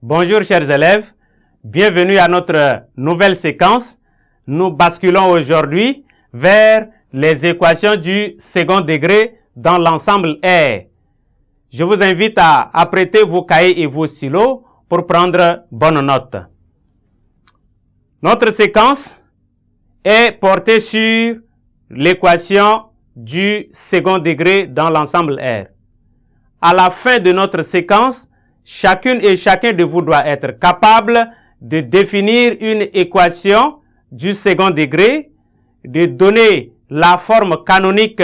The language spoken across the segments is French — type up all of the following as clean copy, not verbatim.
Bonjour chers élèves, bienvenue à notre nouvelle séquence. Nous basculons aujourd'hui vers les équations du second degré dans l'ensemble R. Je vous invite à apprêter vos cahiers et vos stylos pour prendre bonne note. Notre séquence est portée sur l'équation du second degré dans l'ensemble R. À la fin de notre séquence, chacune et chacun de vous doit être capable de définir une équation du second degré, de donner la forme canonique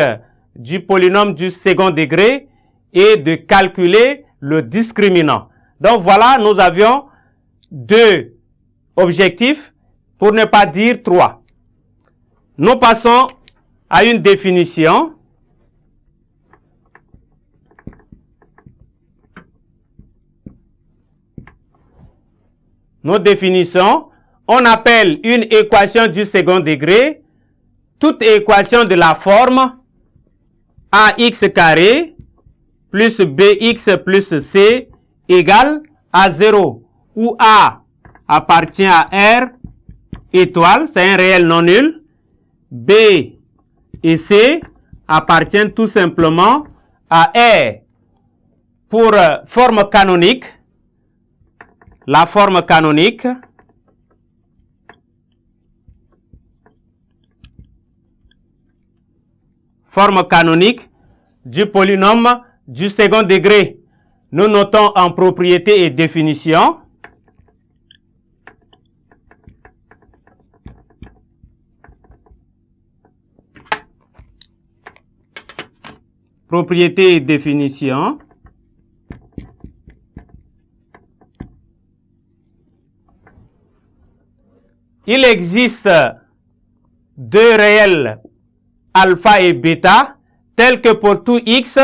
du polynôme du second degré et de calculer le discriminant. Donc voilà, nous avions deux objectifs, pour ne pas dire trois. Nous passons à une définition. Nous définissons, on appelle une équation du second degré toute équation de la forme ax carré plus bx plus c égale à 0, où a appartient à R étoile, c'est un réel non nul, b et c appartiennent tout simplement à R. Pour forme canonique, la forme canonique du polynôme du second degré. Nous notons en propriété et définition. Propriété et définition. Il existe deux réels alpha et bêta, tels que pour tout x,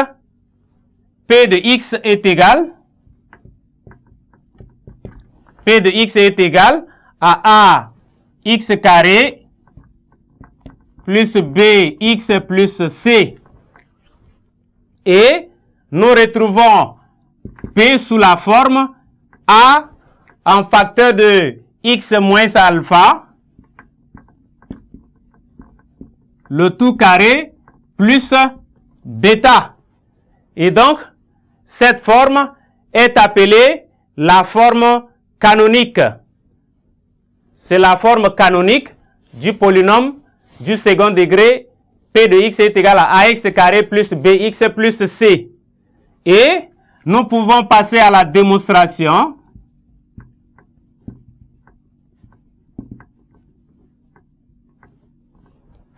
p de x est égal à x carré plus bx plus c. Et nous retrouvons p sous la forme a en facteur de x moins alpha, le tout carré plus bêta. Et donc, cette forme est appelée la forme canonique. C'est la forme canonique du polynôme du second degré p de x est égal à ax carré plus bx plus c. Et nous pouvons passer à la démonstration.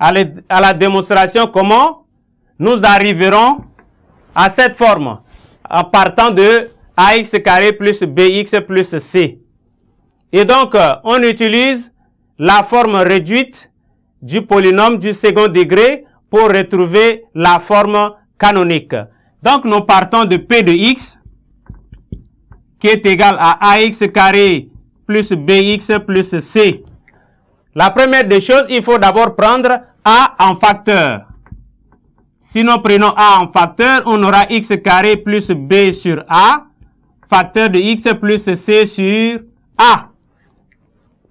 À la démonstration, comment nous arriverons à cette forme en partant de ax carré plus bx plus c. Et donc, on utilise la forme réduite du polynôme du second degré pour retrouver la forme canonique. Donc, nous partons de p de x qui est égal à ax carré plus bx plus c. La première des choses, il faut d'abord prendre a en facteur. Si nous prenons a en facteur, on aura x carré plus b sur a, facteur de x plus c sur a.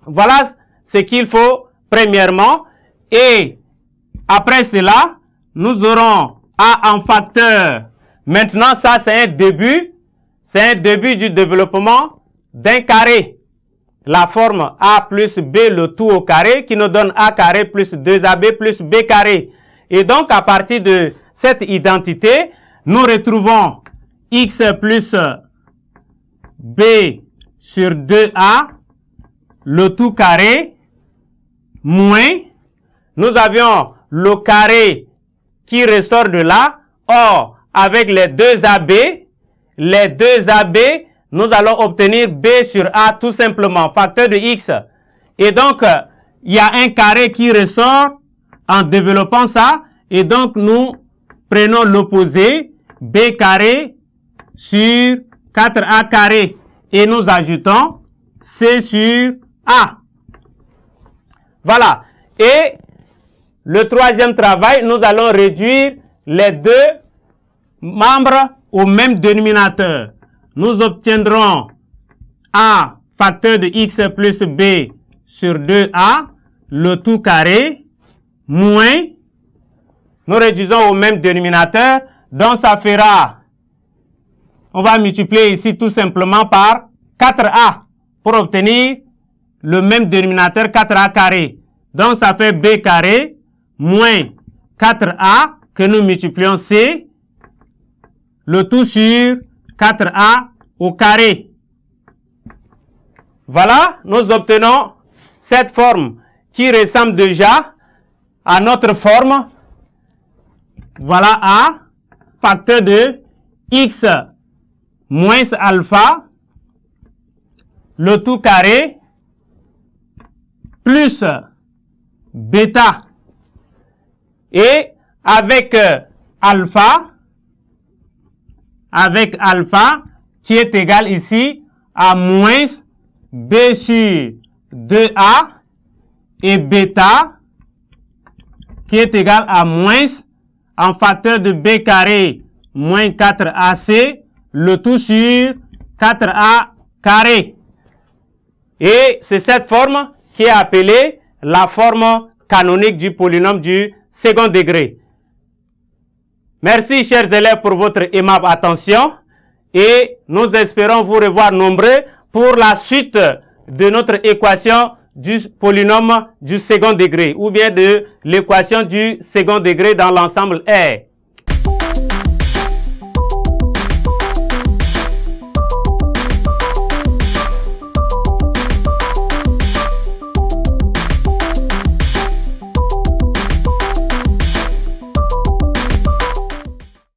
Voilà ce qu'il faut premièrement. Et après cela, nous aurons a en facteur. Maintenant, ça c'est un début. C'est un début du développement d'un carré. La forme a plus b le tout au carré qui nous donne a carré plus 2ab plus b carré. Et donc, à partir de cette identité, nous retrouvons x plus b sur 2a, le tout carré, moins, nous avions le carré qui ressort de là. Or, avec les deux ab, nous allons obtenir b sur a tout simplement, facteur de x. Et donc, il y a un carré qui ressort en développant ça. Et donc, nous prenons l'opposé, b carré sur 4a carré. Et nous ajoutons c sur a. Voilà. Et le troisième travail, nous allons réduire les deux membres au même dénominateur. Nous obtiendrons A facteur de x plus b sur 2a, le tout carré, moins, nous réduisons au même dénominateur, donc ça fera, on va multiplier ici tout simplement par 4a pour obtenir le même dénominateur 4a carré. Donc ça fait b carré moins 4a que nous multiplions c, le tout sur 4a au carré. Voilà, nous obtenons cette forme qui ressemble déjà à notre forme. Voilà A, facteur de x moins alpha, le tout carré, plus bêta. Et avec alpha qui est égal ici à moins b sur 2a et bêta qui est égal à moins en facteur de b carré moins 4ac, le tout sur 4a carré. Et c'est cette forme qui est appelée la forme canonique du polynôme du second degré. Merci chers élèves pour votre aimable attention et nous espérons vous revoir nombreux pour la suite de notre équation du polynôme du second degré ou bien de l'équation du second degré dans l'ensemble R.